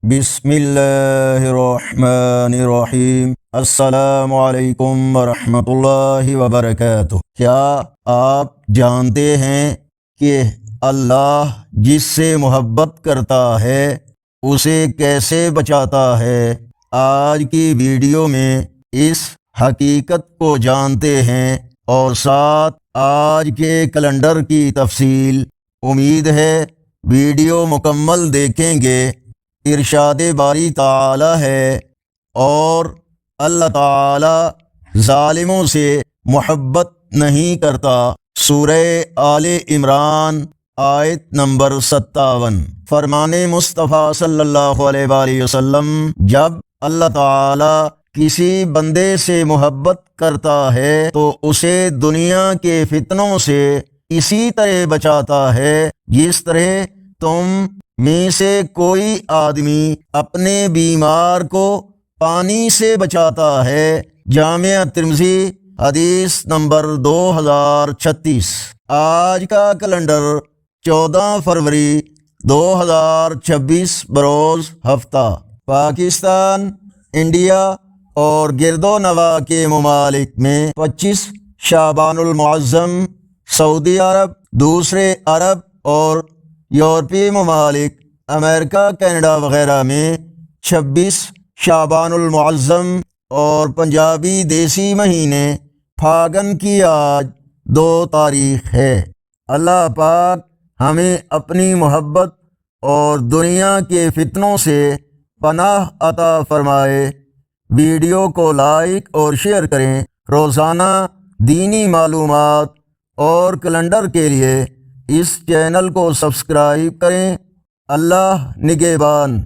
بسم اللہ الرحمن الرحیم۔ السلام علیکم ورحمۃ اللہ وبرکاتہ۔ کیا آپ جانتے ہیں کہ اللہ جس سے محبت کرتا ہے اسے کیسے بچاتا ہے؟ آج کی ویڈیو میں اس حقیقت کو جانتے ہیں اور ساتھ آج کے کیلنڈر کی تفصیل۔ امید ہے ویڈیو مکمل دیکھیں گے۔ ارشاد باری تعالی ہے اور اللہ تعالی ظالموں سے محبت نہیں کرتا۔ سورہ آل عمران آیت نمبر 57۔ فرمان مصطفیٰ صلی اللہ علیہ وآلہ وسلم، جب اللہ تعالی کسی بندے سے محبت کرتا ہے تو اسے دنیا کے فتنوں سے اسی طرح بچاتا ہے جس طرح تم میں سے کوئی آدمی اپنے بیمار کو پانی سے بچاتا ہے۔ جامعہ ترمذی حدیث نمبر 2036۔ آج کا کیلنڈر 14 فروری 2026 بروز ہفتہ۔ پاکستان، انڈیا اور گرد و نواح کے ممالک میں 25 شعبان المعظم، سعودی عرب، دوسرے عرب اور یورپی ممالک، امریکہ، کینیڈا وغیرہ میں 26 شعبان المعظم اور پنجابی دیسی مہینے پھاگن کی آج 2 تاریخ ہے۔ اللہ پاک ہمیں اپنی محبت اور دنیا کے فتنوں سے پناہ عطا فرمائے۔ ویڈیو کو لائک اور شیئر کریں۔ روزانہ دینی معلومات اور کیلنڈر کے لیے اس چینل کو سبسکرائب کریں۔ اللہ نگہبان۔